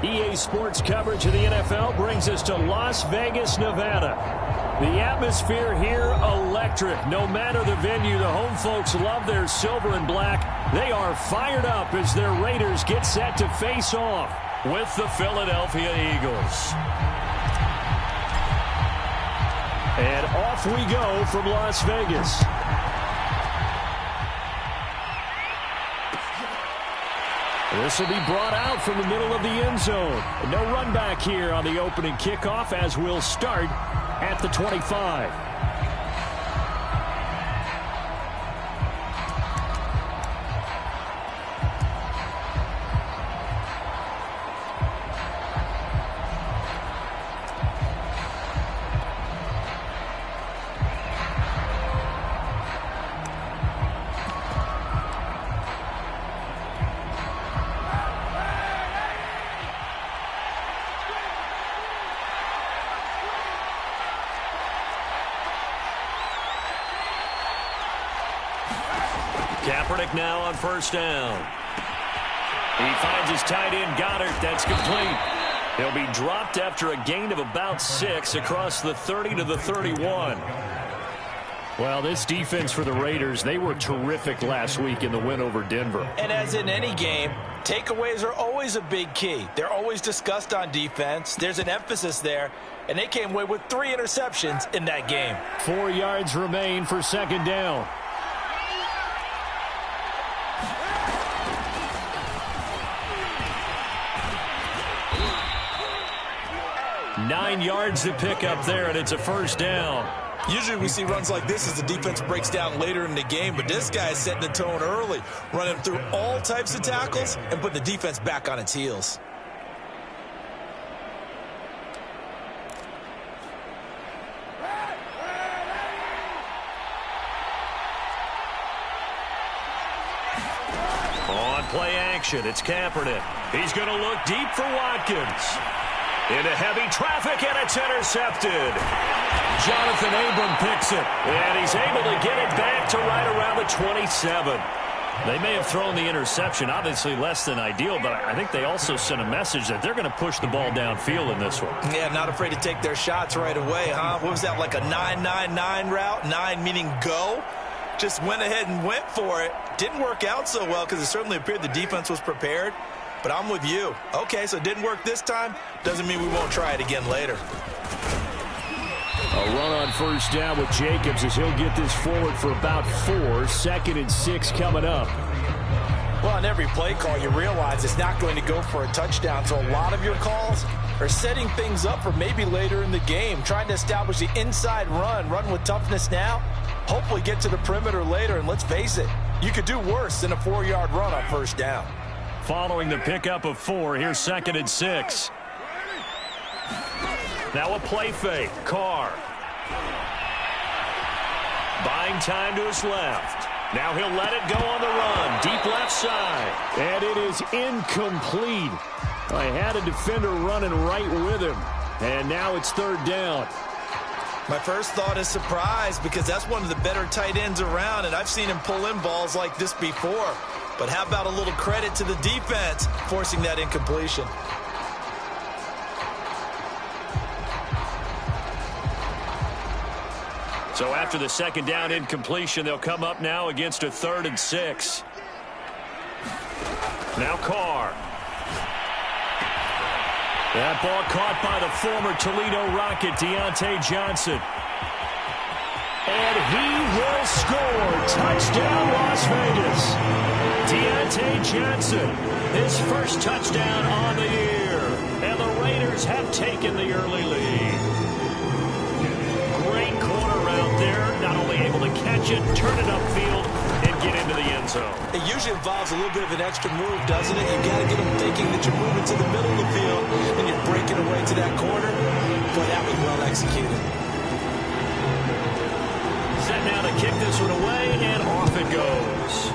EA Sports coverage of the NFL brings us to Las Vegas, Nevada. The atmosphere here, electric. No matter the venue, the home folks love their silver and black. They are fired up as their Raiders get set to face off with the Philadelphia Eagles. And off we go from Las Vegas. This will be brought out from the middle of the end zone. No run back here on the opening kickoff as we'll start at the 25. Kaepernick now on first down. He finds his tight end, Goddard. That's complete. He'll be dropped after a gain of about 6 across the 30 to the 31. Well, this defense for the Raiders, they were terrific last week in the win over Denver. And as in any game, takeaways are always a big key. They're always discussed on defense. There's an emphasis there, and they came away with 3 interceptions in that game. 4 yards remain for second down. 9 yards to pick up there, and it's a first down. Usually we see runs like this as the defense breaks down later in the game, but this guy is setting the tone early, running through all types of tackles and putting the defense back on its heels. On play action, it's Kaepernick. He's going to look deep for Watkins. Into heavy traffic, and it's intercepted. Jonathan Abram picks it, and he's able to get it back to right around the 27. They may have thrown the interception, obviously less than ideal, but I think they also sent a message that they're going to push the ball downfield in this one. Yeah, not afraid to take their shots right away, huh? What was that, like a 9-9-9 route? 9 meaning go? Just went ahead and went for it. Didn't work out so well because it certainly appeared the defense was prepared. But I'm with you. Okay, so it didn't work this time. Doesn't mean we won't try it again later. A run on first down with Jacobs as he'll get this forward for about 4. 2nd and 6 coming up. Well, on every play call, you realize it's not going to go for a touchdown. So a lot of your calls are setting things up for maybe later in the game, trying to establish the inside run with toughness now, hopefully get to the perimeter later. And let's face it, you could do worse than a 4-yard run on first down. Following the pickup of 4, here's 2nd and 6. Now a play fake. Carr. Buying time to his left. Now he'll let it go on the run. Deep left side. And it is incomplete. I had a defender running right with him. And now it's 3rd down. My first thought is surprise because that's one of the better tight ends around, and I've seen him pull in balls like this before. But how about a little credit to the defense forcing that incompletion? So after the 2nd down incompletion, they'll come up now against a 3rd and 6. Now Carr. That ball caught by the former Toledo Rocket, Deontay Johnson. And he will score. Touchdown, Las Vegas. Deontay Johnson, his first touchdown on the year. And the Raiders have taken the early lead. Great corner out there. Not only able to catch it, turn it upfield, and get into the end zone. It usually involves a little bit of an extra move, doesn't it? You've got to get them thinking that you're moving to the middle of the field and you're breaking away to that corner. Boy, that was well executed. Set now to kick this one away, and off it goes.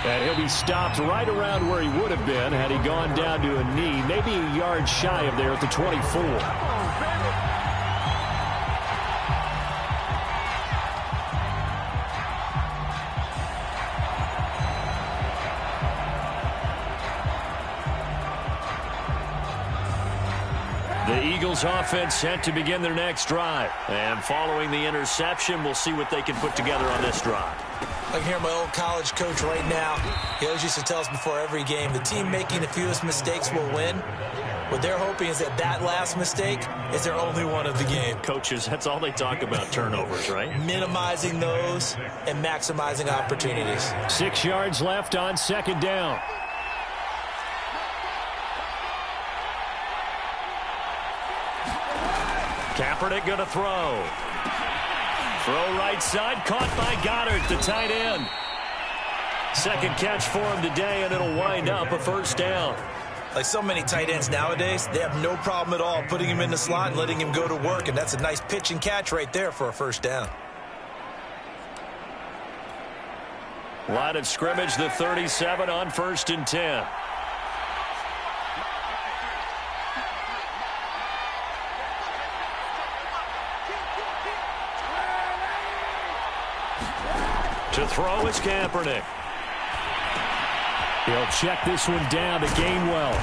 And he'll be stopped right around where he would have been had he gone down to a knee, maybe a yard shy of there at the 24. Eagles offense set to begin their next drive. And following the interception, we'll see what they can put together on this drive. I can hear my old college coach right now. He always used to tell us before every game, the team making the fewest mistakes will win. What they're hoping is that last mistake is their only one of the game. Coaches, that's all they talk about, turnovers, right? Minimizing those and maximizing opportunities. 6 yards left on second down. Kaepernick going to throw. Throw right side, caught by Goddard, the tight end. Second catch for him today, and it'll wind up a first down. Like so many tight ends nowadays, they have no problem at all putting him in the slot and letting him go to work, and that's a nice pitch and catch right there for a first down. Line of scrimmage, the 37 on 1st and 10. To throw is Kaepernick. He'll check this one down to Gainwell.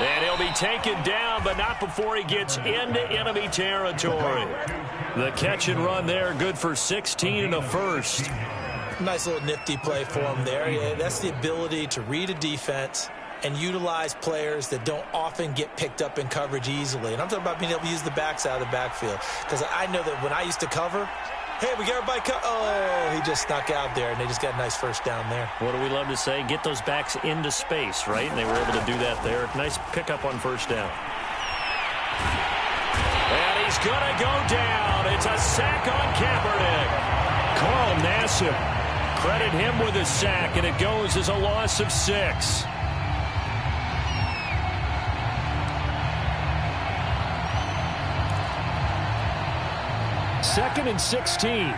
And he'll be taken down, but not before he gets into enemy territory. The catch and run there, good for 16 and a first. Nice little nifty play for him there. Yeah, that's the ability to read a defense and utilize players that don't often get picked up in coverage easily. And I'm talking about being able to use the backs out of the backfield. Because I know that when I used to cover, hey, we got everybody oh, he just snuck out there, and they just got a nice first down there. What do we love to say? Get those backs into space, right? And they were able to do that there. Nice pickup on first down. And he's going to go down. It's a sack on Kaepernick. Carl Nassib, credit him with a sack, and it goes as a loss of 6. Second and 16.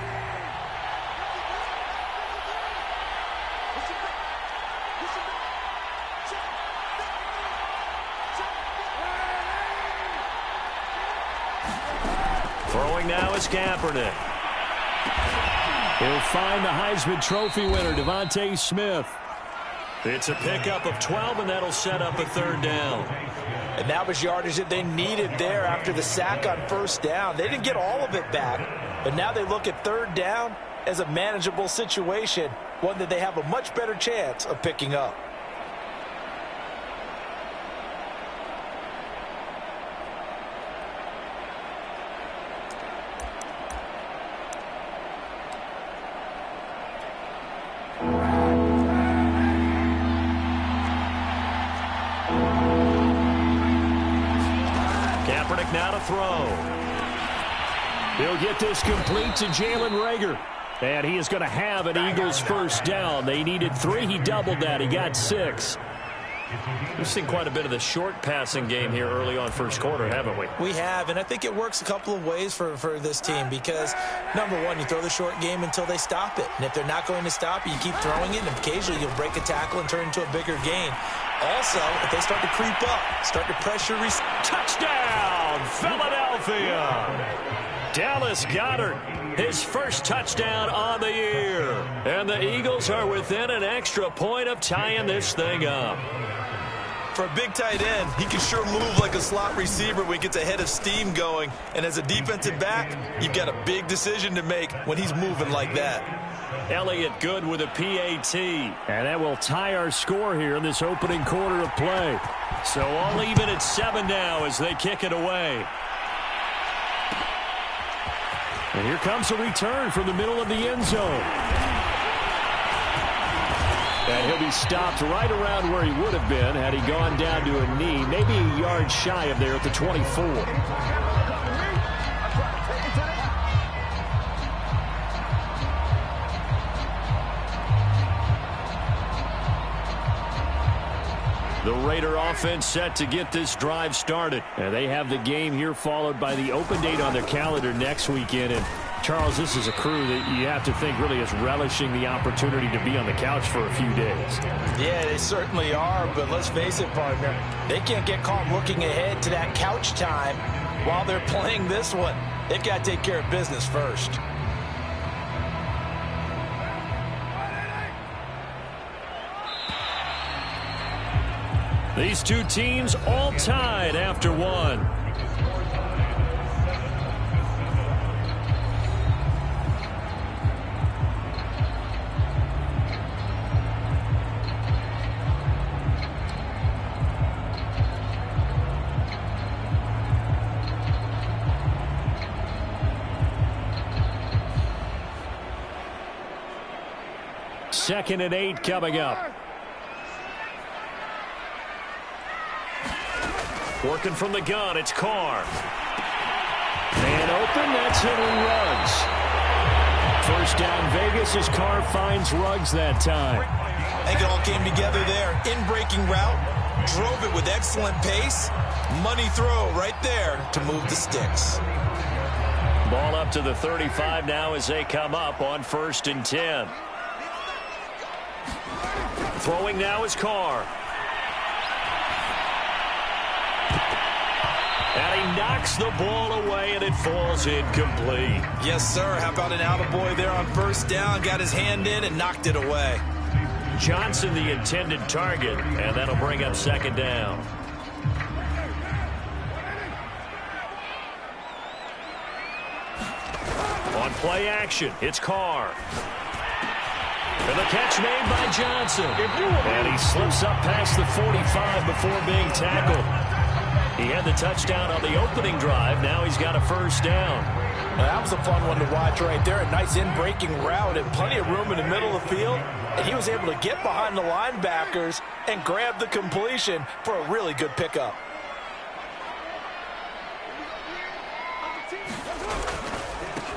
Throwing now is Kaepernick. He'll find the Heisman Trophy winner, Devontae Smith. It's a pickup of 12, and that'll set up a third down. And that was yardage that they needed there after the sack on first down. They didn't get all of it back, but now they look at third down as a manageable situation, one that they have a much better chance of picking up. Now to throw. He'll get this complete to Jalen Reagor. And he is going to have an Eagles first down. They needed 3. He doubled that. He got 6. We've seen quite a bit of the short passing game here early on first quarter, haven't we? We have, and I think it works a couple of ways for this team because, number one, you throw the short game until they stop it. And if they're not going to stop it, you keep throwing it, and occasionally you'll break a tackle and turn into a bigger gain. Also, if they start to creep up, start to pressure. Touchdown, Philadelphia! Dallas Goedert, his first touchdown on the year. And the Eagles are within an extra point of tying this thing up. For a big tight end, he can sure move like a slot receiver when he gets a head of steam going. And as a defensive back, you've got a big decision to make when he's moving like that. Elliott good with a PAT. And that will tie our score here in this opening quarter of play. So all even at 7 now as they kick it away. And here comes a return from the middle of the end zone. And he'll be stopped right around where he would have been had he gone down to a knee, maybe a yard shy of there at the 24. The Raider offense set to get this drive started. And they have the game here followed by the open date on their calendar next weekend. And Charles, this is a crew that you have to think really is relishing the opportunity to be on the couch for a few days. Yeah, they certainly are, but let's face it, partner, they can't get caught looking ahead to that couch time while they're playing this one. They've got to take care of business first. These two teams all tied after one. 2nd and 8 coming up. Working from the gun, it's Carr. And open, that's Henry Ruggs. First down Vegas as Carr finds Ruggs that time. I think it all came together there. In-breaking route, drove it with excellent pace. Money throw right there to move the sticks. Ball up to the 35 now as they come up on 1st and 10. Throwing now is Carr. And he knocks the ball away, and it falls incomplete. Yes, sir. How about an attaboy there on 1st down? Got his hand in and knocked it away. Johnson the intended target, and that'll bring up 2nd down. On play action, it's Carr. And the catch made by Johnson. And he slips up past the 45 before being tackled. He had the touchdown on the opening drive. Now he's got a 1st down. Now that was a fun one to watch right there. A nice in-breaking route and plenty of room in the middle of the field. And he was able to get behind the linebackers and grab the completion for a really good pickup.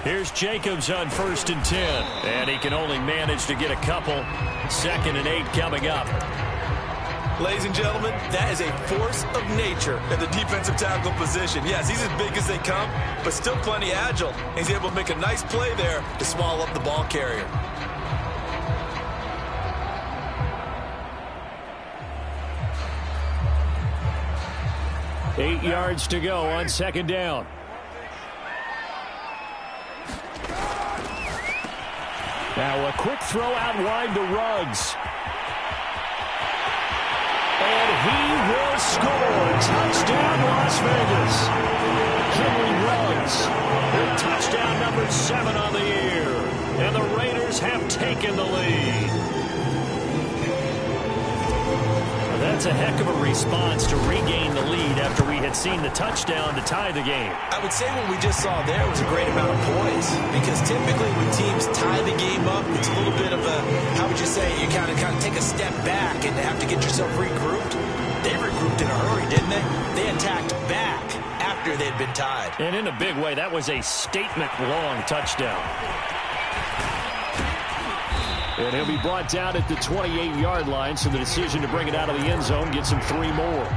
Here's Jacobs on 1st and 10. And he can only manage to get a couple. 2nd and 8 coming up. Ladies and gentlemen, that is a force of nature at the defensive tackle position. Yes, he's as big as they come, but still plenty agile. He's able to make a nice play there to swallow up the ball carrier. Eight yards to go on 2nd down. Now a quick throw out wide to Ruggs. And he will score. Touchdown, Las Vegas. Henry Ruggs with touchdown number 7 on the year. And the Raiders have taken the lead. That's a heck of a response to regain the lead after we had seen the touchdown to tie the game. I would say what we just saw there was a great amount of poise, because typically when teams tie the game up, it's a little bit of a, how would you say, you kind of take a step back and have to get yourself regrouped. They regrouped in a hurry, didn't they? They attacked back after they'd been tied. And in a big way, that was a statement-long touchdown. And he'll be brought down at the 28-yard line, so the decision to bring it out of the end zone gets him 3 more.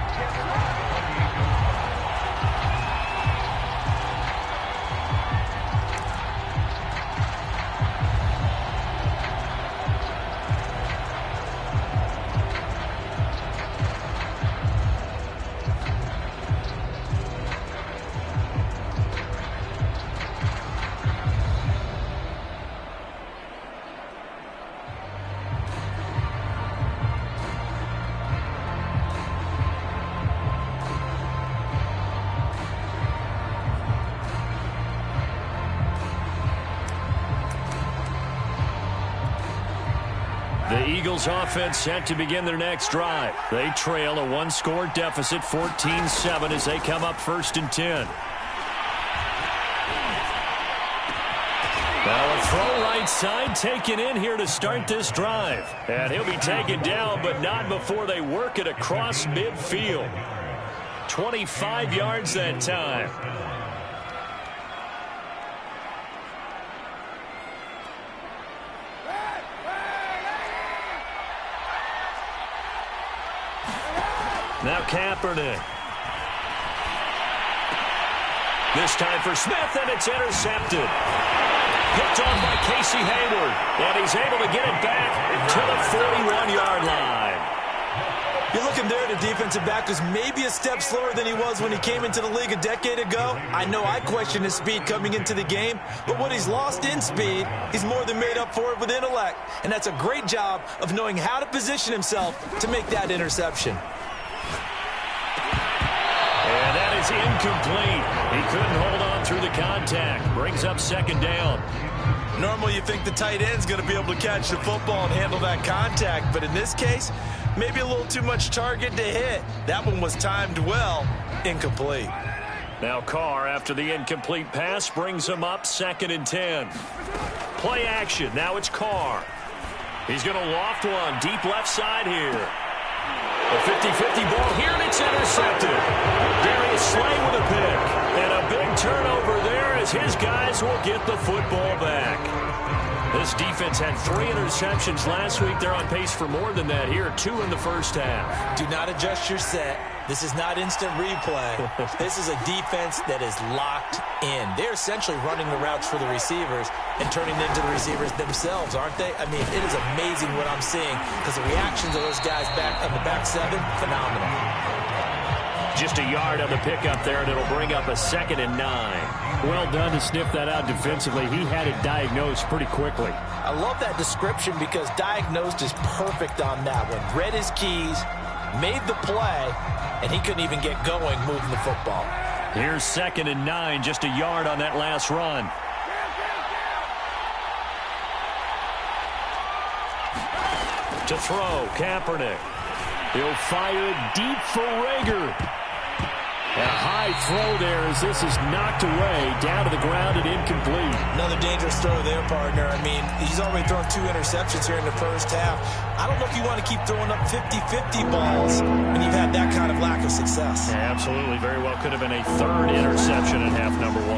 The Eagles offense set to begin their next drive. They trail a 1-score deficit, 14-7, as they come up 1st and 10. Now a throw right side taken in here to start this drive. And he'll be taken down, but not before they work it across midfield. 25 yards that time. Now Kaepernick. This time for Smith, and it's intercepted. Picked off by Casey Hayward, and he's able to get it back to the 41-yard line. You're looking there at a defensive back who's maybe a step slower than he was when he came into the league a decade ago. I know I questioned his speed coming into the game, but what he's lost in speed, he's more than made up for it with intellect. And that's a great job of knowing how to position himself to make that interception. And that is incomplete. He couldn't hold on through the contact. Brings up 2nd down. Normally you think the tight end's going to be able to catch the football and handle that contact, but in this case, maybe a little too much target to hit. That one was timed well. Incomplete. Now Carr, after the incomplete pass, brings him up 2nd and 10. Play action. Now it's Carr. He's going to loft one deep left side here. A 50-50 ball here, and it's intercepted. Darius Slay with a pick. And a big turnover there as his guys will get the football back. This defense had 3 interceptions last week. They're on pace for more than that here. 2 in the first half. Do not adjust your set. This is not instant replay. This is a defense that is locked in. They're essentially running the routes for the receivers and turning them into the receivers themselves, aren't they? I mean, it is amazing what I'm seeing because the reactions of those guys back on the back 7, phenomenal. Just a yard on the pickup there, and it'll bring up a 2nd and 9. Well done to sniff that out defensively. He had it diagnosed pretty quickly. I love that description because diagnosed is perfect on that one. Read his keys, made the play, and he couldn't even get going moving the football. Here's 2nd and 9, just a yard on that last run. To throw, Kaepernick. He'll fire it deep for Rager. A high throw there as this is knocked away, down to the ground and incomplete. Another dangerous throw there, partner. I mean, he's already thrown 2 interceptions here in the first half. I don't know if you want to keep throwing up 50-50 balls when you've had that kind of lack of success. Yeah, absolutely. Very well could have been a 3rd interception in half number 1.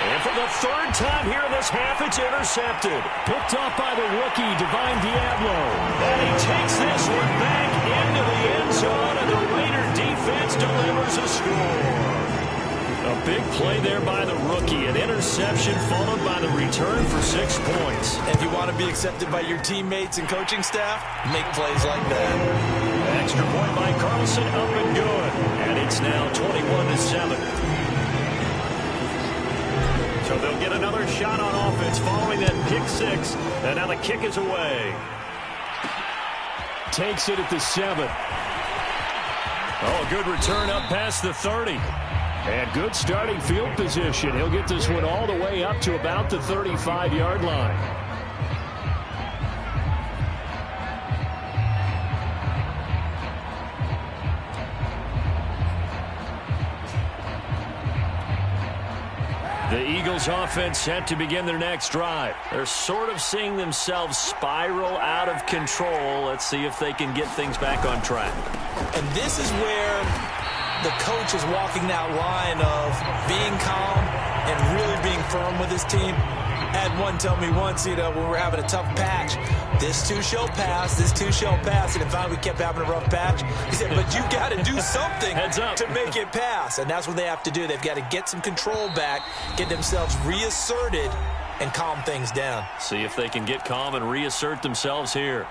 And for the 3rd time here in this half, it's intercepted. Picked off by the rookie, Divine Diablo. And he takes this one back into the end zone, and the Raider defense delivers a score. A big play there by the rookie. An interception followed by the return for 6 points. If you want to be accepted by your teammates and coaching staff, make plays like that. An extra point by Carlson, up and good. And it's now 21-7. So they'll get another shot on offense following that pick 6. And now the kick is away. Takes it at the 7. Oh, a good return up past the 30. And good starting field position. He'll get this one all the way up to about the 35-yard line. The Eagles offense set to begin their next drive. They're sort of seeing themselves spiral out of control. Let's see if they can get things back on track. And this is where the coach is walking that line of being calm and really being firm with his team. I had one tell me once, when we're having a tough patch, this too shall pass, this too shall pass. And finally we kept having a rough patch. He said, but you got to do something to make it pass. And that's what they have to do. They've got to get some control back, get themselves reasserted, and calm things down. See if they can get calm and reassert themselves here.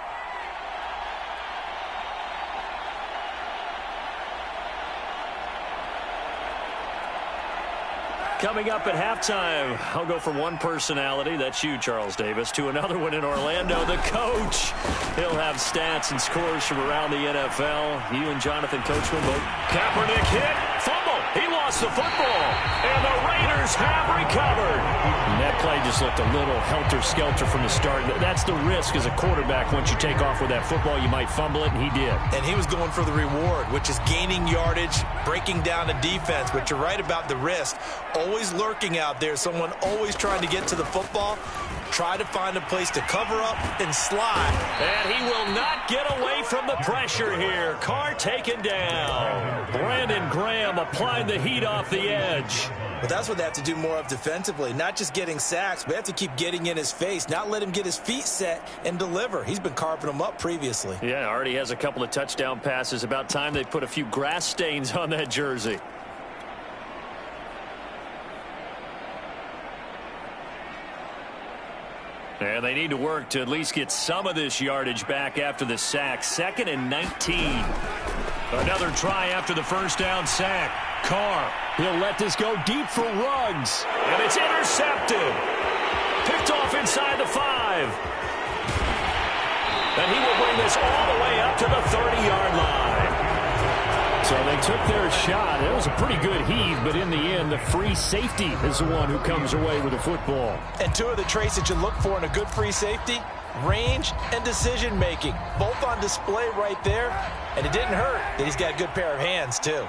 Coming up at halftime, I'll go from one personality, that's you, Charles Davis, to another one in Orlando, the coach. He'll have stats and scores from around the NFL. You and Jonathan Coachman both. Kaepernick hit, fumble. He lost the football, and the Raiders have recovered. And that play just looked a little helter-skelter from the start. That's the risk as a quarterback. Once you take off with that football, you might fumble it, and he did. And he was going for the reward, which is gaining yardage, breaking down the defense. But you're right about the risk. Always lurking out there, someone always trying to get to the football. Try to find a place to cover up and slide. And he will not get away from the pressure here. Carr taken down. Brandon Graham applying the heat off the edge. But that's what they have to do more of defensively. Not just getting sacks, but they have to keep getting in his face. Not let him get his feet set and deliver. He's been carving them up previously. Yeah, already has a couple of touchdown passes. About time they put a few grass stains on that jersey. And they need to work to at least get some of this yardage back after the sack. 2nd and 19. Another try after the first down sack. Carr. He'll let this go deep for Ruggs. And it's intercepted. Picked off inside the 5. And he will bring this all the way up to the 30-yard line. So they took their shot. It was a pretty good heave, but in the end, the free safety is the one who comes away with the football. And 2 of the traits that you look for in a good free safety, range and decision-making. Both on display right there. And it didn't hurt that he's got a good pair of hands, too.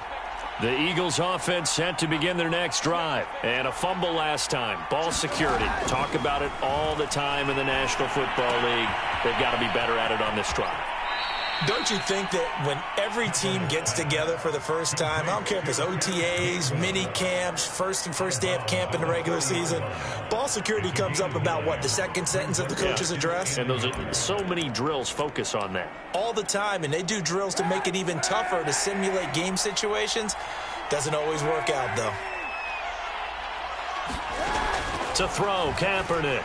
The Eagles offense set to begin their next drive. And a fumble last time. Ball security. Talk about it all the time in the National Football League. They've got to be better at it on this drive. Don't you think that when every team gets together for the first time, I don't care if it's OTAs, mini camps, first day of camp in the regular season, ball security comes up about, what, the second sentence of the coach's address? And those are so many drills focus on that. All the time, and they do drills to make it even tougher to simulate game situations. Doesn't always work out, though. To throw, Kaepernick.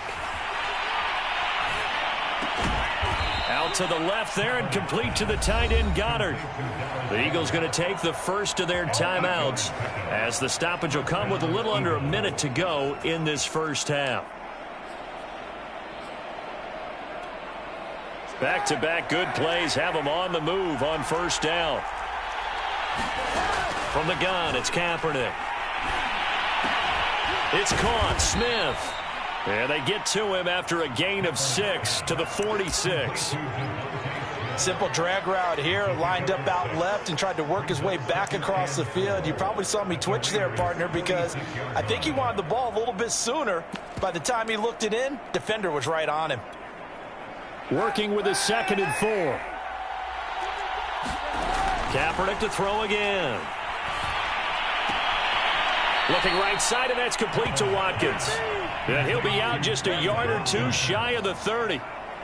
Out to the left there and complete to the tight end, Goddard. The Eagles going to take the first of their timeouts as the stoppage will come with a little under a minute to go in this first half. Back-to-back good plays have them on the move on first down. From the gun, it's Kaepernick. It's caught, Smith. And they get to him after a gain of 6 to the 46. Simple drag route here, lined up out left and tried to work his way back across the field. You probably saw me twitch there, partner, because I think he wanted the ball a little bit sooner. By the time he looked it in, defender was right on him. Working with a 2nd and 4. Kaepernick to throw again. Looking right side, and that's complete to Watkins. And he'll be out just a yard or two shy of the 30.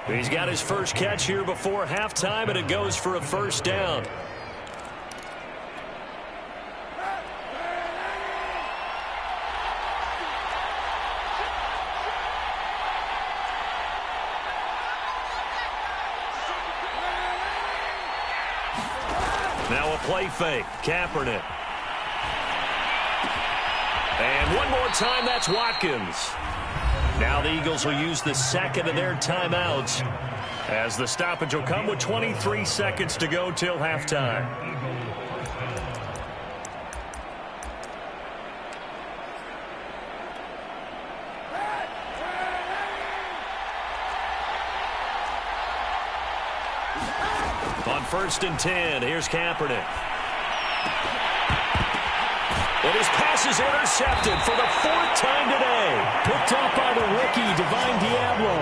He's got his first catch here before halftime, and it goes for a first down. Now a play fake. Kaepernick. And one more time, that's Watkins. Now the Eagles will use the second of their timeouts as the stoppage will come with 23 seconds to go till halftime. On 1st and 10, here's Kaepernick. And his pass is intercepted for the 4th time today. Picked up by the rookie, Divine Diablo.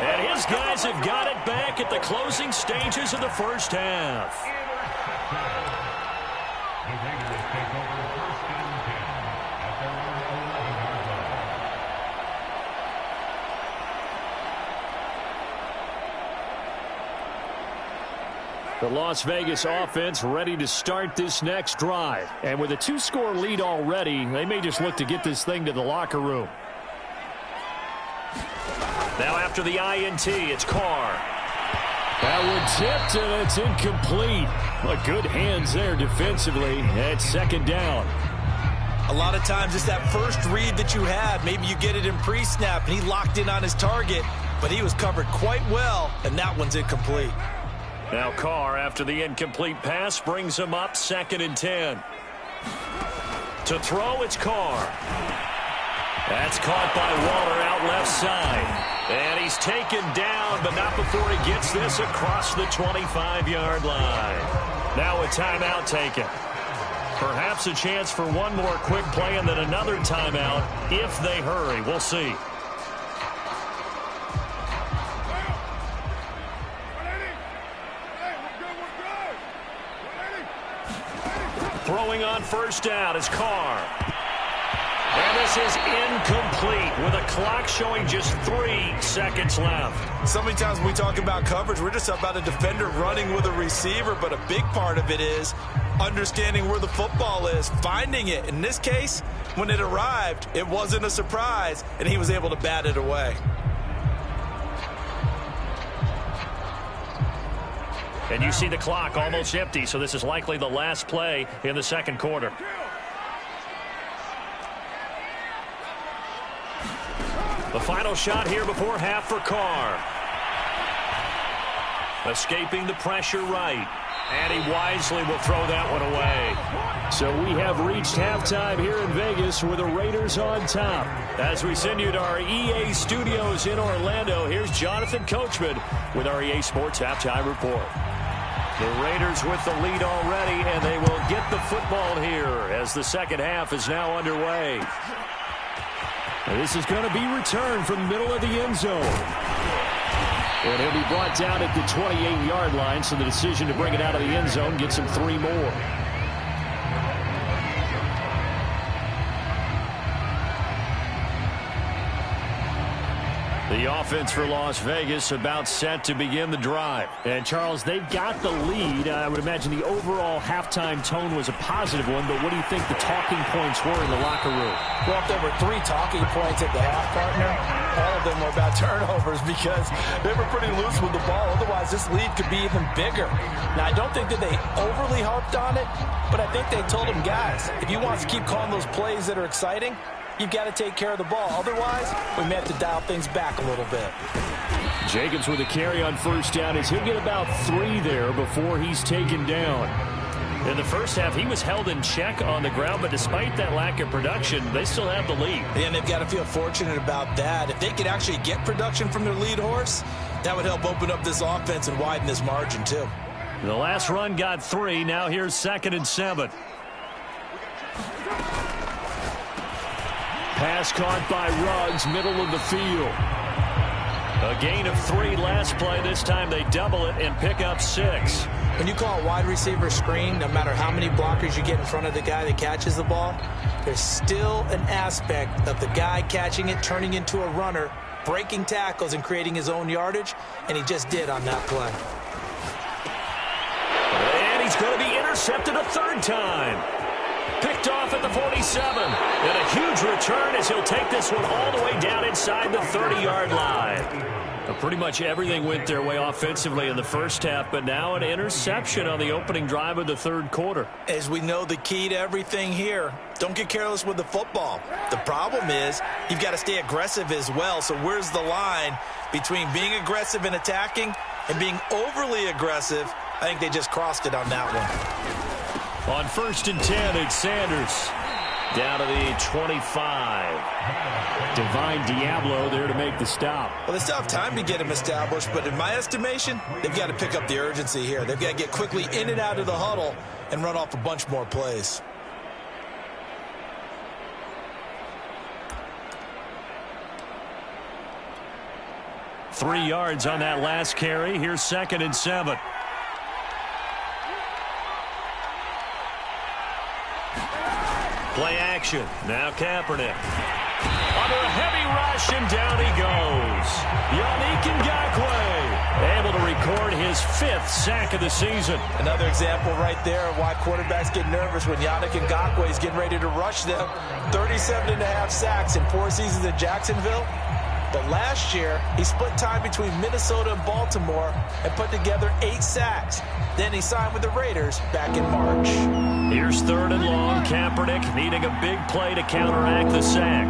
And his guys have got it back at the closing stages of the first half. The Las Vegas offense ready to start this next drive. And with a 2-score lead already, they may just look to get this thing to the locker room. Now after the INT, it's Carr. That one tipped, and it's incomplete. But good hands there defensively at 2nd down. A lot of times it's that first read that you had. Maybe you get it in pre-snap, and he locked in on his target, but he was covered quite well, and that one's incomplete. Now Carr, after the incomplete pass, brings him up 2nd and 10. To throw, it's Carr. That's caught by Waller out left side. And he's taken down, but not before he gets this across the 25-yard line. Now a timeout taken. Perhaps a chance for one more quick play and then another timeout if they hurry. We'll see. Throwing on first down is Carr. And this is incomplete with a clock showing just 3 seconds left. So many times when we talk about coverage, we're just about a defender running with a receiver, but a big part of it is understanding where the football is, finding it. In this case, when it arrived, it wasn't a surprise, and he was able to bat it away. And you see the clock almost empty, so this is likely the last play in the second quarter. The final shot here before half for Carr. Escaping the pressure right. And he wisely will throw that one away. So we have reached halftime here in Vegas with the Raiders on top. As we send you to our EA studios in Orlando, here's Jonathan Coachman with our EA Sports Halftime Report. The Raiders with the lead already, and they will get the football here as the second half is now underway. This is going to be returned from the middle of the end zone. And he'll be brought down at the 28-yard line, so the decision to bring it out of the end zone gets him 3 more. The offense for Las Vegas about set to begin the drive. And, Charles, they've got the lead. I would imagine the overall halftime tone was a positive one, but what do you think the talking points were in the locker room? Well, if there were 3 talking points at the half, partner, all of them were about turnovers because they were pretty loose with the ball. Otherwise, this lead could be even bigger. Now, I don't think that they overly harped on it, but I think they told them, guys, if you want us to keep calling those plays that are exciting, you've got to take care of the ball. Otherwise, we may have to dial things back a little bit. Jacobs with a carry on first down as he'll get about 3 there before he's taken down. In the first half, he was held in check on the ground, but despite that lack of production, they still have the lead. And they've got to feel fortunate about that. If they could actually get production from their lead horse, that would help open up this offense and widen this margin, too. The last run got 3. Now here's 2nd and 7. Pass caught by Ruggs, middle of the field. A gain of 3 last play. This time they double it and pick up 6. When you call a wide receiver screen, no matter how many blockers you get in front of the guy that catches the ball, there's still an aspect of the guy catching it, turning into a runner, breaking tackles and creating his own yardage, and he just did on that play. And he's going to be intercepted a 3rd time. Picked off at the 47. And a huge return as he'll take this one all the way down inside the 30-yard line. Pretty much everything went their way offensively in the first half, but now an interception on the opening drive of the 3rd quarter. As we know, the key to everything here, don't get careless with the football. The problem is you've got to stay aggressive as well. So where's the line between being aggressive and attacking and being overly aggressive? I think they just crossed it on that one. On 1st and 10, it's Sanders. Down to the 25. Divine Diablo there to make the stop. Well, they still have time to get him established, but in my estimation, they've got to pick up the urgency here. They've got to get quickly in and out of the huddle and run off a bunch more plays. Three yards on that last carry. Here's 2nd and 7. Play action. Now Kaepernick. Under a heavy rush, and down he goes. Yannick Ngakoue able to record his 5th sack of the season. Another example right there of why quarterbacks get nervous when Yannick Ngakoue is getting ready to rush them. 37.5 sacks in 4 seasons at Jacksonville. But last year, he split time between Minnesota and Baltimore and put together 8 sacks. Then he signed with the Raiders back in March. Here's 3rd and long. Kaepernick needing a big play to counteract the sack.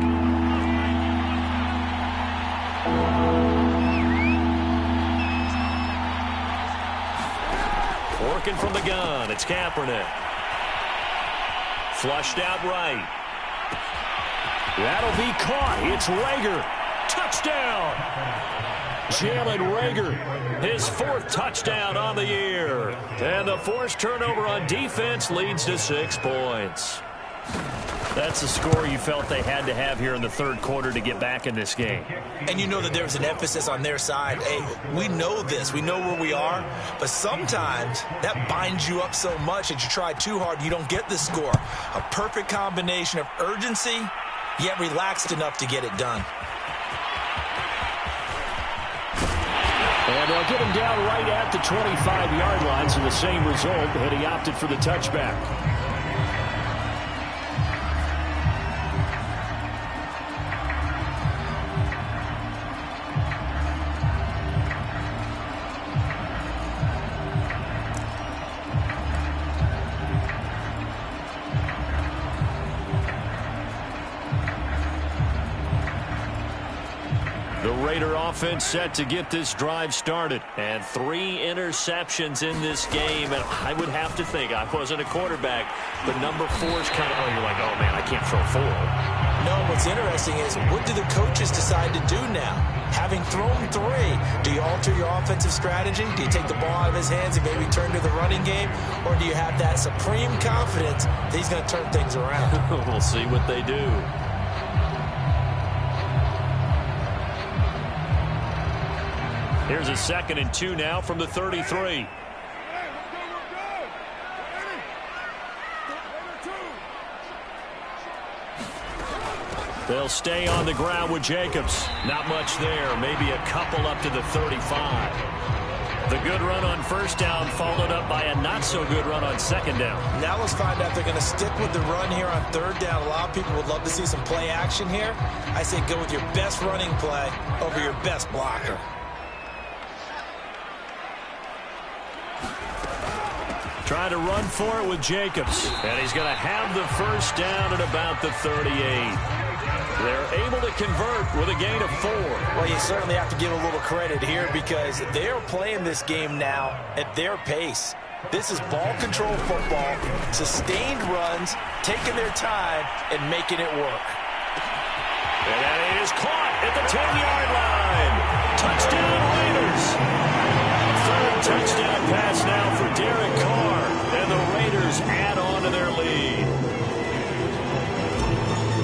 Working from the gun. It's Kaepernick. Flushed out right. That'll be caught. It's Reagor. Touchdown! Jalen Reagor, his 4th touchdown on the year. And the forced turnover on defense leads to 6 points. That's the score you felt they had to have here in the 3rd quarter to get back in this game. And you know that there's an emphasis on their side. Hey, we know this. We know where we are. But sometimes that binds you up so much that you try too hard, you don't get the score. A perfect combination of urgency, yet relaxed enough to get it done. And they'll get him down right at the 25-yard line, so the same result, and he opted for the touchback. Offense set to get this drive started. And 3 interceptions in this game. And I would have to think, I wasn't a quarterback, but number 4 is kind of, oh, you're like, oh, man, I can't throw 4. No, what's interesting is what do the coaches decide to do now? Having thrown 3, do you alter your offensive strategy? Do you take the ball out of his hands and maybe turn to the running game? Or do you have that supreme confidence that he's going to turn things around? We'll see what they do. Here's a 2nd and 2 now from the 33. They'll stay on the ground with Jacobs. Not much there. Maybe a couple up to the 35. The good run on first down followed up by a not-so-good run on second down. Now let's find out if they're going to stick with the run here on third down. A lot of people would love to see some play action here. I say go with your best running play over your best blocker. Trying to run for it with Jacobs. And he's going to have the first down at about the 38. They're able to convert with a gain of 4. Well, you certainly have to give a little credit here because they're playing this game now at their pace. This is ball control football, sustained runs, taking their time, and making it work. And that is caught at the 10-yard line. Touchdown, Raiders. Third touchdown pass now for Derek Carr, and the Raiders add on to their lead.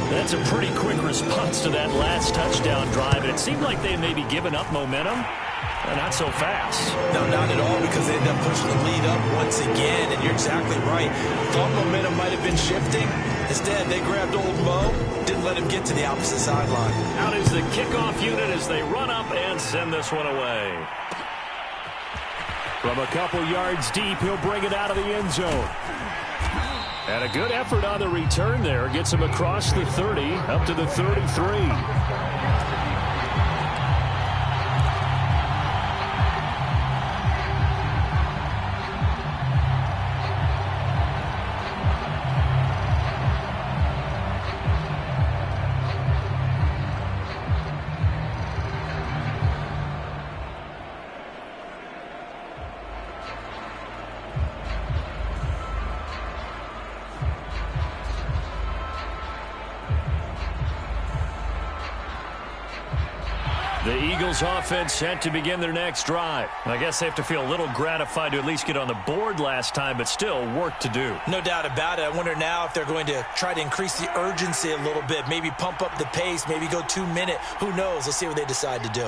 That's a pretty quick response to that last touchdown drive, and it seemed like they may be giving up momentum. Not so fast. No, not at all, because they end up pushing the lead up once again, and you're exactly right. Thought momentum might have been shifting. Instead, they grabbed old Mo, didn't let him get to the opposite sideline. Out is the kickoff unit as they run up and send this one away. From a couple yards deep, he'll bring it out of the end zone. And a good effort on the return there. Gets him across the 30, up to the 33. The Eagles offense set to begin their next drive. I guess they have to feel a little gratified to at least get on the board last time, but still work to do. No doubt about it. I wonder now if they're going to try to increase the urgency a little bit, maybe pump up the pace, maybe go 2-minute. Who knows? Let's see what they decide to do.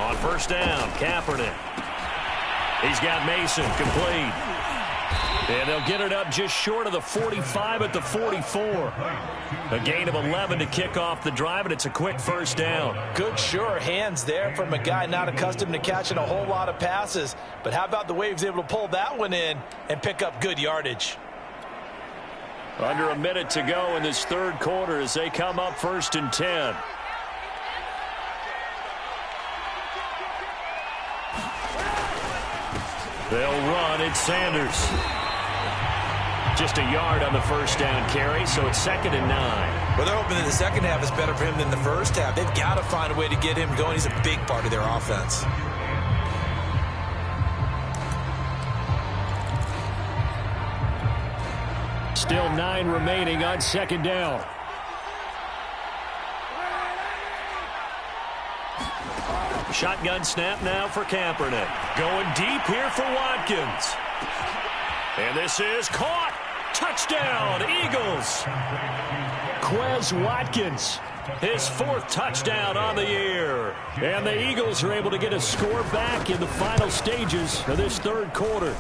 On first down, Kaepernick. He's got Mason complete. And they'll get it up just short of the 45 at the 44. A gain of 11 to kick off the drive, and it's a quick first down. Good, sure hands there from a guy not accustomed to catching a whole lot of passes. But how about the way he was able to pull that one in and pick up good yardage? Under a minute to go in this third quarter as they come up 1st and 10. They'll run. It's Sanders. Just a yard on the first down carry, so it's 2nd and 9. Well, they're hoping that the second half is better for him than the first half. They've got to find a way to get him going. He's a big part of their offense. Still 9 remaining on 2nd down. Shotgun snap now for Kaepernick. Going deep here for Watkins. And this is caught. Touchdown, Eagles. Quez Watkins, his 4th touchdown on the year. And the Eagles are able to get a score back in the final stages of this third quarter.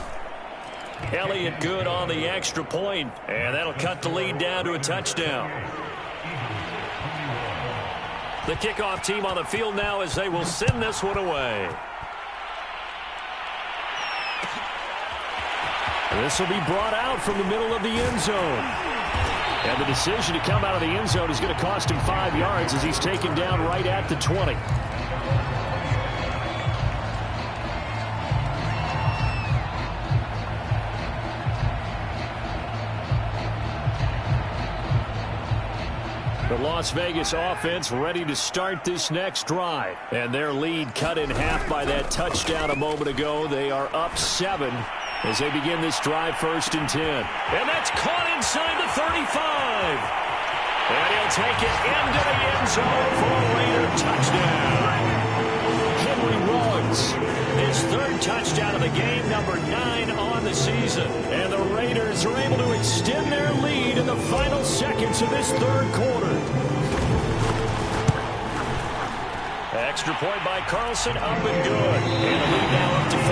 Elliott good on the extra point, and that'll cut the lead down to a touchdown. The kickoff team on the field now as they will send this one away. This will be brought out from the middle of the end zone. And the decision to come out of the end zone is going to cost him 5 yards as he's taken down right at the 20. The Las Vegas offense ready to start this next drive. And their lead cut in half by that touchdown a moment ago. They are up 7. as they begin this drive 1st and 10. And that's caught inside the 35. And he'll take it into the end zone for a Raider touchdown. Henry Ruggs, his 3rd touchdown of the game, number 9 on the season. And the Raiders are able to extend their lead in the final seconds of this 3rd quarter. Extra point by Carlson, up and good. And the lead now up to 14.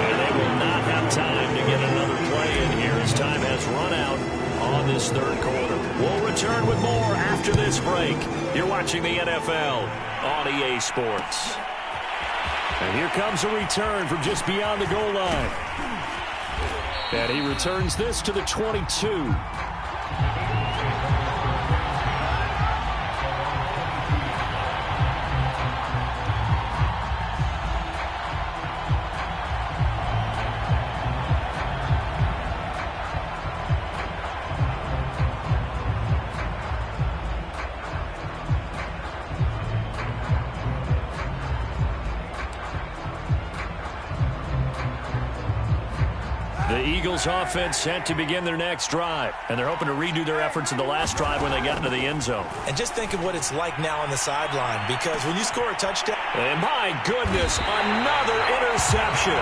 And they will not have time to get another play in here as time has run out on this 3rd quarter. We'll return with more after this break. You're watching the NFL on EA Sports. And here comes a return from just beyond the goal line. And he returns this to the 22. The Eagles offense set to begin their next drive, and they're hoping to redo their efforts in the last drive when they got into the end zone. And just think of what it's like now on the sideline, because when you score a touchdown... And my goodness, another interception.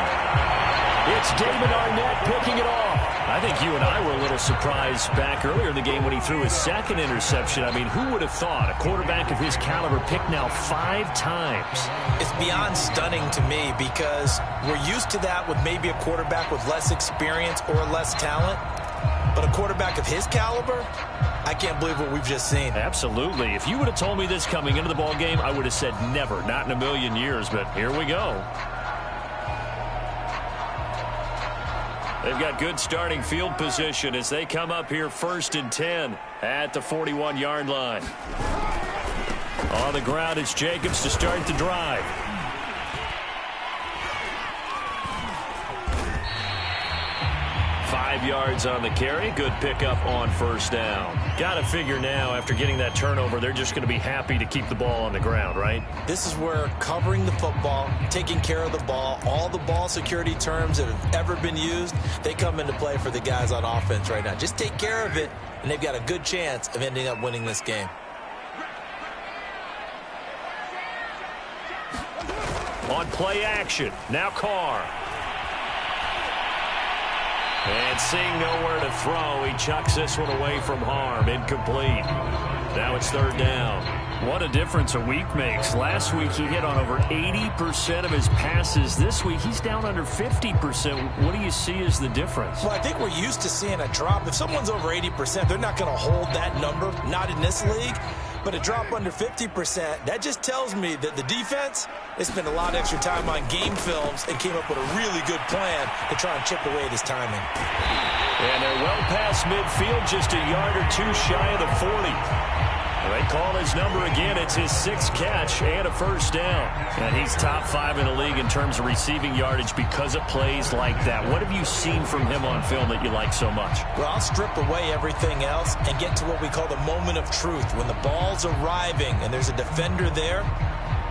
It's David Arnett picking it off. I think you and I were a little surprised back earlier in the game when he threw his 2nd interception. I mean, who would have thought a quarterback of his caliber picked now 5 times? It's beyond stunning to me because we're used to that with maybe a quarterback with less experience or less talent. But a quarterback of his caliber, I can't believe what we've just seen. Absolutely. If you would have told me this coming into the ball game, I would have said never, not in a million years. But here we go. They've got good starting field position as they come up here 1st and 10 at the 41-yard line. On the ground, it's Jacobs to start the drive. 5 yards on the carry. Good pickup on 1st down. Got to figure now, after getting that turnover, they're just going to be happy to keep the ball on the ground, right? This is where covering the football, taking care of the ball, all the ball security terms that have ever been used, they come into play for the guys on offense right now. Just take care of it, and they've got a good chance of ending up winning this game. On play action, now Carr. And seeing nowhere to throw, he chucks this one away from harm. Incomplete. Now it's 3rd down. What a difference a week makes. Last week he hit on over 80% of his passes. This week he's down under 50%. What do you see as the difference? Well, I think we're used to seeing a drop. If someone's over 80%, they're not going to hold that number, not in this league. But a drop under 50%, that just tells me that the defense, they spent a lot of extra time on game films and came up with a really good plan to try and chip away at his timing. And they're well past midfield, just a yard or 2 shy of the 40. They call his number again. It's his 6th catch and a 1st down. And he's top 5 in the league in terms of receiving yardage because of plays like that. What have you seen from him on film that you like so much? Well, I'll strip away everything else and get to what we call the moment of truth. When the ball's arriving and there's a defender there,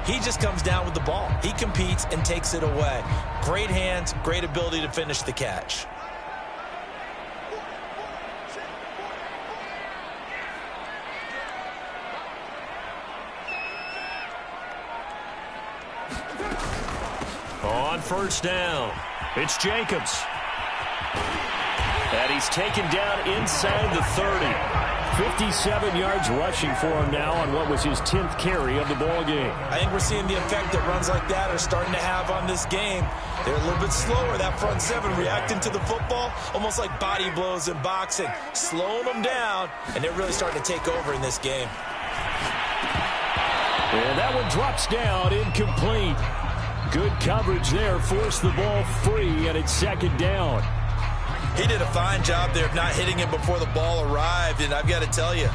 he just comes down with the ball. He competes and takes it away. Great hands, great ability to finish the catch. On 1st down, it's Jacobs. And he's taken down inside the 30. 57 yards rushing for him now on what was his 10th carry of the ball game. I think we're seeing the effect that runs like that are starting to have on this game. They're a little bit slower, that front 7, reacting to the football, almost like body blows in boxing, slowing them down, and they're really starting to take over in this game. And that one drops down, incomplete. Good coverage there, forced the ball free, and it's 2nd down. He did a fine job there of not hitting him before the ball arrived, and I've got to tell you,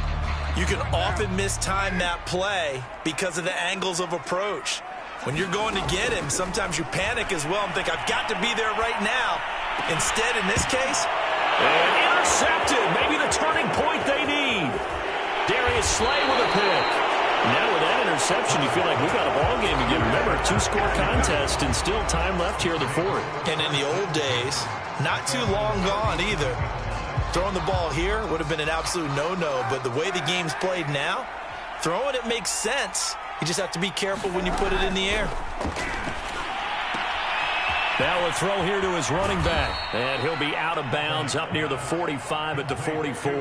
you can often mistime that play because of the angles of approach. When you're going to get him, sometimes you panic as well and think, I've got to be there right now. Instead, in this case... And intercepted, maybe the turning point they need. Darius Slay with a pick. Now with that interception, possession, you feel like we've got a ball game again. Remember, 2-score contest and still time left here in the fourth. And in the old days, not too long gone either, throwing the ball here would have been an absolute no-no. But the way the game's played now, throwing it makes sense. You just have to be careful when you put it in the air. Now a throw here to his running back. And he'll be out of bounds up near the 45 at the 44.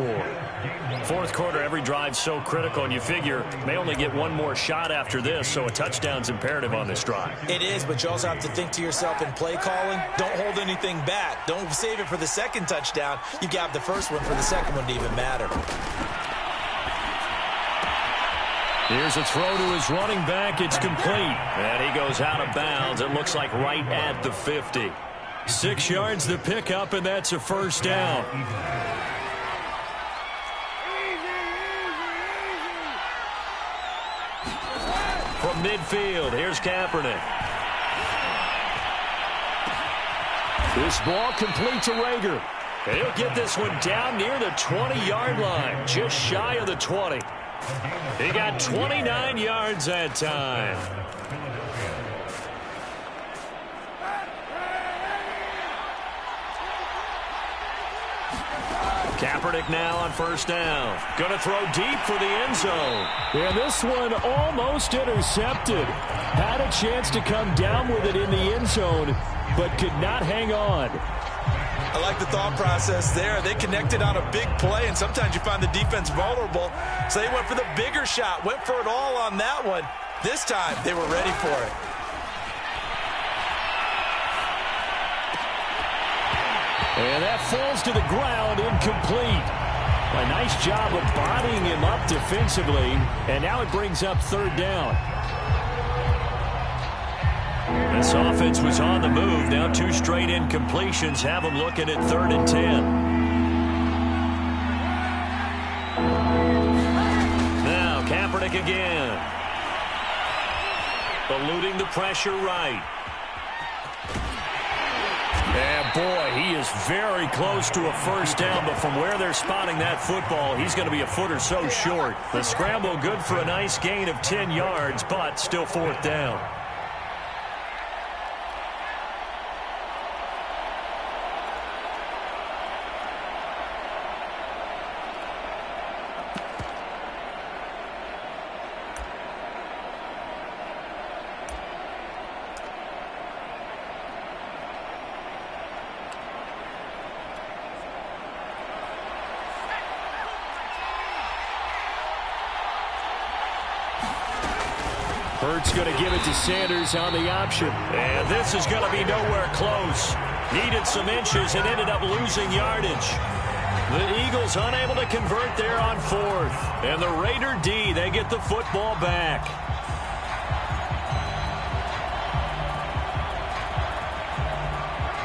Fourth quarter, every drive's so critical, and you figure may only get one more shot after this, so a touchdown's imperative on this drive. It is, but you also have to think to yourself in play calling, don't hold anything back. Don't save it for the second touchdown. You got the first one for the second one to even matter. Here's a throw to his running back. It's complete. And he goes out of bounds. It looks like right at the 50. 6 yards to pick up, and that's a first down. From midfield, here's Kaepernick. This ball complete to Rager. He'll get this one down near the 20-yard line, just shy of the 20. He got 29 yards that time. Kaepernick now on first down. Going to throw deep for the end zone. And this one almost intercepted. Had a chance to come down with it in the end zone, but could not hang on. I like the thought process there. They connected on a big play, and sometimes you find the defense vulnerable. So they went for the bigger shot, went for it all on that one. This time, they were ready for it. And that falls to the ground, incomplete. A nice job of bodying him up defensively, and now it brings up third down. This offense was on the move. Now 2 straight incompletions have them looking at 3rd and 10. Now Kaepernick again. Eluding the pressure right. And boy, he is very close to a first down, but from where they're spotting that football, he's going to be a foot or so short. The scramble good for a nice gain of 10 yards, but still 4th down. Hurts going to give it to Sanders on the option. And this is going to be nowhere close. Needed some inches and ended up losing yardage. The Eagles unable to convert there on 4th. And the Raider D, they get the football back.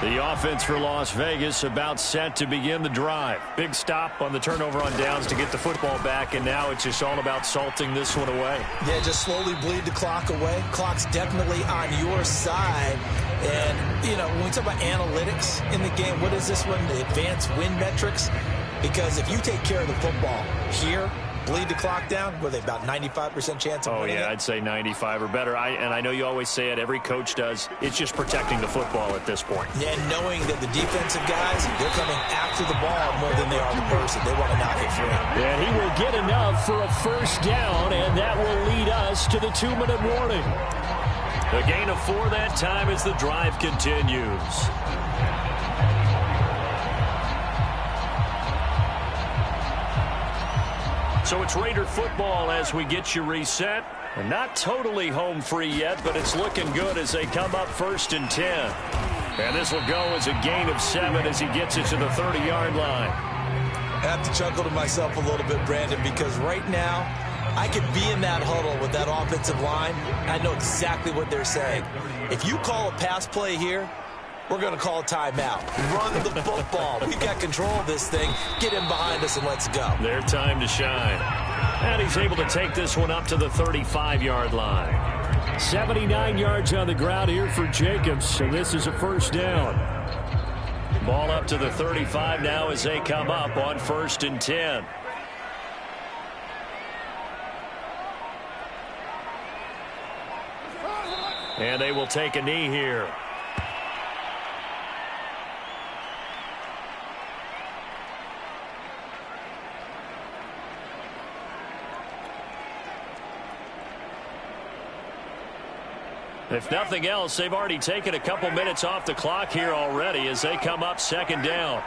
The offense for Las Vegas about set to begin the drive. Big stop on the turnover on downs to get the football back, and now it's just all about salting this one away. Yeah, just slowly bleed the clock away. Clock's definitely on your side. And, you know, when we talk about analytics in the game, what is this one? The advanced win metrics? Because if you take care of the football here, bleed the clock down, were they about 95% chance of winning it? I'd say 95 or better. And I know you always say it, every coach does. It's just protecting the football at this point. Yeah, and knowing that the defensive guys, they're coming after the ball more than they are the person. They want to knock it free. And he will get enough for a first down, and that will lead us to the 2-minute warning. A gain of 4 that time as the drive continues. So it's Raider football as we get you reset. And not totally home free yet, but it's looking good as they come up 1st and 10. And this will go as a gain of 7 as he gets it to the 30-yard line. I have to chuckle to myself a little bit, Brandon, because right now I could be in that huddle with that offensive line. I know exactly what they're saying. If you call a pass play here, we're going to call a timeout. Run the football. We've got control of this thing. Get him behind us and let's go. Their time to shine. And he's able to take this one up to the 35-yard line. 79 yards on the ground here for Jacobs, so this is a first down. Ball up to the 35 now as they come up on 1st and 10. And they will take a knee here. If nothing else, they've already taken a couple minutes off the clock here already as they come up second down.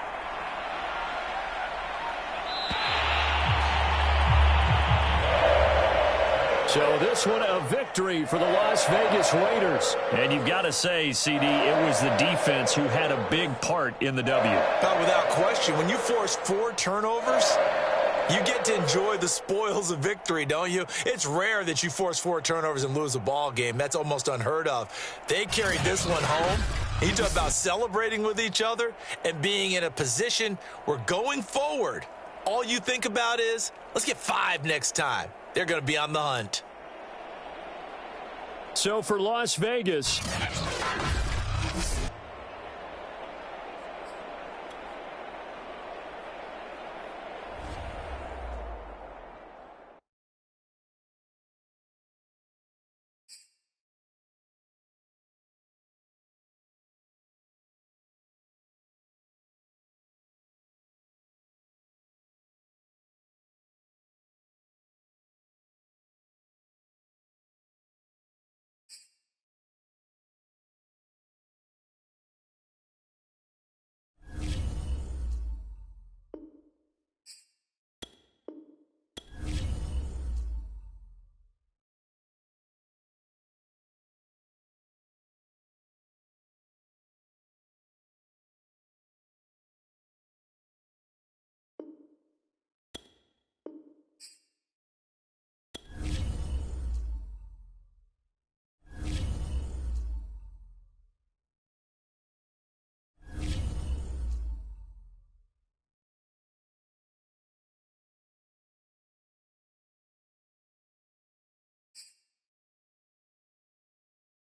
So this one a victory for the Las Vegas Raiders. And you've got to say, CD, it was the defense who had a big part in the W. Without question, when you force 4 turnovers, you get to enjoy the spoils of victory, don't you? It's rare that you force 4 turnovers and lose a ball game. That's almost unheard of. They carried this one home. You talk about celebrating with each other and being in a position where going forward, all you think about is, let's get 5 next time. They're going to be on the hunt. So for Las Vegas,